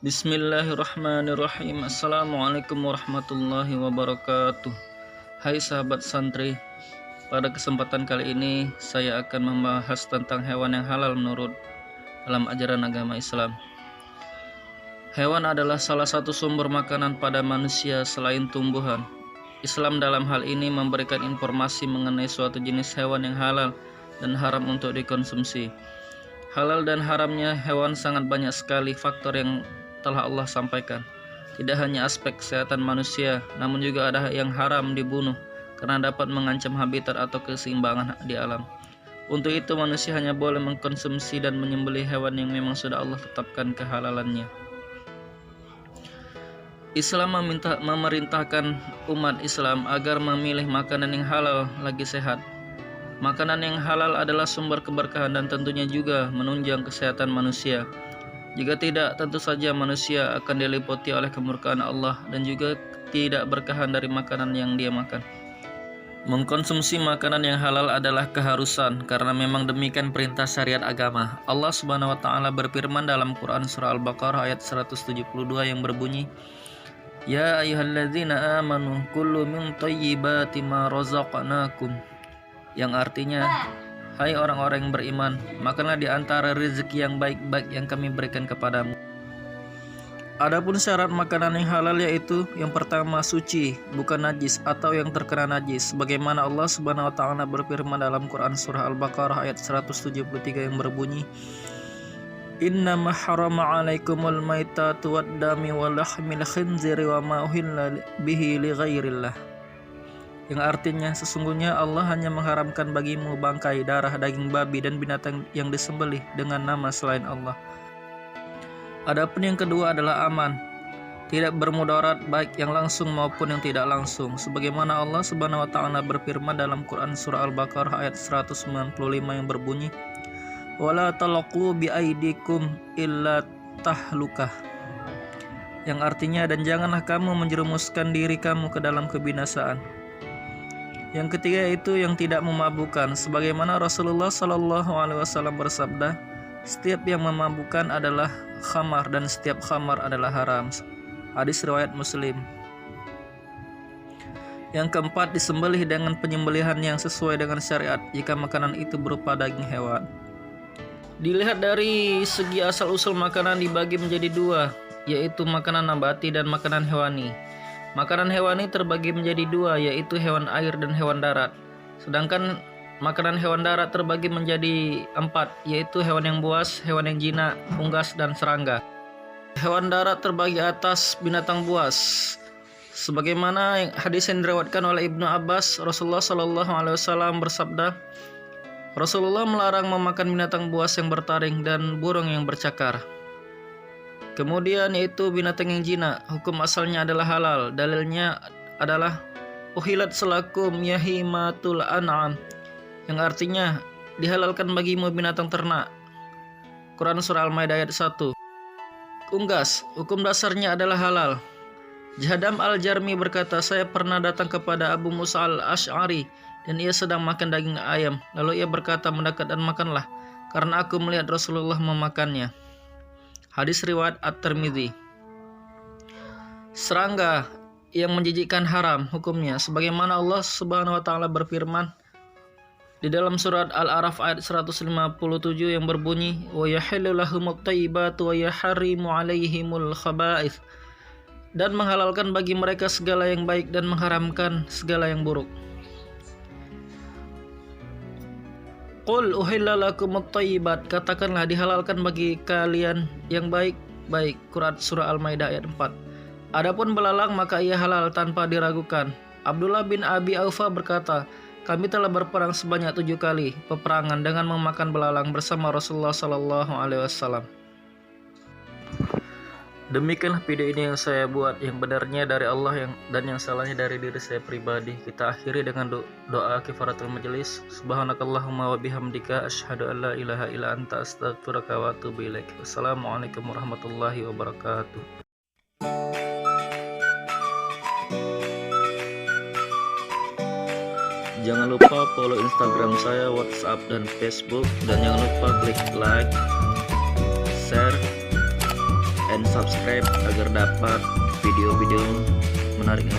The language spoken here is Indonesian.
Bismillahirrahmanirrahim. Assalamualaikum warahmatullahi wabarakatuh. Hai sahabat santri, pada kesempatan kali ini saya akan membahas tentang hewan yang halal menurut dalam ajaran agama Islam. Hewan adalah salah satu sumber makanan pada manusia selain tumbuhan. Islam dalam hal ini memberikan informasi mengenai suatu jenis hewan yang halal dan haram untuk dikonsumsi. Halal dan haramnya hewan sangat banyak sekali faktor yang telah Allah sampaikan. Tidak hanya aspek kesehatan manusia, namun juga ada yang haram dibunuh karena dapat mengancam habitat atau keseimbangan di alam. Untuk itu manusia hanya boleh mengkonsumsi dan menyembelih hewan yang memang sudah Allah tetapkan kehalalannya. Islam memerintahkan umat Islam agar memilih makanan yang halal lagi sehat. Makanan yang halal adalah sumber keberkahan dan tentunya juga menunjang kesehatan manusia. Jika tidak, tentu saja manusia akan diliputi oleh kemurkaan Allah dan juga tidak berkahan dari makanan yang dia makan. Mengkonsumsi makanan yang halal adalah keharusan karena memang demikian perintah syariat agama. Allah Subhanahu wa taala berfirman dalam Quran surah Al-Baqarah ayat 172 yang berbunyi, "Ya ayyuhalladzina amanu kullu min thayyibati ma razaqnakum." Yang artinya, hai orang-orang yang beriman, makanlah di antara rezeki yang baik-baik yang kami berikan kepadamu. Adapun syarat makanan yang halal yaitu yang pertama suci, bukan najis atau yang terkena najis. Sebagaimana Allah Subhanahu wa taala berfirman dalam Quran surah Al-Baqarah ayat 173 yang berbunyi, "Innama harama 'alaikumul maitatu wad-dami wa lahmil khinziri wa ma uhilla bihi li ghairillah." Yang artinya, sesungguhnya Allah hanya mengharamkan bagimu bangkai, darah, daging babi, dan binatang yang disembelih dengan nama selain Allah. Adapun yang kedua adalah aman, tidak bermudarat baik yang langsung maupun yang tidak langsung. Sebagaimana Allah Subhanahu wa taala berfirman dalam Quran surah Al-Baqarah ayat 195 yang berbunyi, "Wala talaqu bi aidikum illa tahlukah." Yang artinya, dan janganlah kamu menjerumuskan diri kamu ke dalam kebinasaan. Yang ketiga yaitu yang tidak memabukkan, sebagaimana Rasulullah SAW bersabda, setiap yang memabukkan adalah khamar dan setiap khamar adalah haram. Hadis riwayat Muslim. Yang keempat, disembelih dengan penyembelihan yang sesuai dengan syariat jika makanan itu berupa daging hewan. Dilihat dari segi asal-usul makanan dibagi menjadi dua, yaitu makanan nabati dan makanan hewani. Makanan hewani terbagi menjadi dua, yaitu hewan air dan hewan darat. Sedangkan makanan hewan darat terbagi menjadi empat, yaitu hewan yang buas, hewan yang jinak, unggas, dan serangga. Hewan darat terbagi atas binatang buas. Sebagaimana hadis yang diriwayatkan oleh Ibnu Abbas, Rasulullah SAW bersabda, Rasulullah melarang memakan binatang buas yang bertaring dan burung yang bercakar. Kemudian yaitu binatang yang jinak, hukum asalnya adalah halal. Dalilnya adalah uhilat selakum yahimatul an'am, yang artinya dihalalkan bagimu binatang ternak. Quran surah Al-Maidah ayat 1. Unggas, hukum dasarnya adalah halal. Jahadam al-Jarmi berkata, saya pernah datang kepada Abu Musa al-Ash'ari dan ia sedang makan daging ayam. Lalu ia berkata, mendekat dan makanlah, karena aku melihat Rasulullah memakannya. Hadis riwayat At-Tirmidzi. Serangga yang menjijikkan haram hukumnya, sebagaimana Allah Subhanahu wa taala berfirman di dalam surat Al-A'raf ayat 157 yang berbunyi, "Wa yahillu lahumut thayyibatu wa yaharrimu 'alaihimul khaba'its." Dan menghalalkan bagi mereka segala yang baik dan mengharamkan segala yang buruk. Qul uhilla lakumut thayyibat, katakanlah dihalalkan bagi kalian yang baik-baik. Quran surah Al-Maidah ayat 4. Adapun belalang maka ia halal tanpa diragukan. Abdullah bin Abi Aufa berkata, kami telah berperang sebanyak 7 kali peperangan dengan memakan belalang bersama Rasulullah SAW. Demikianlah video ini yang saya buat, yang benarnya dari Allah dan yang salahnya dari diri saya pribadi. Kita akhiri dengan doa kifaratul majelis. Subhanakallahumma wa bihamdika asyhadu an la ilaha illa anta astaghfiruka wa atubu ilaik. Wassalamualaikum warahmatullahi wabarakatuh. Jangan lupa follow Instagram saya, WhatsApp, dan Facebook. Dan jangan lupa klik like, share, and subscribe agar dapat video-video menarik.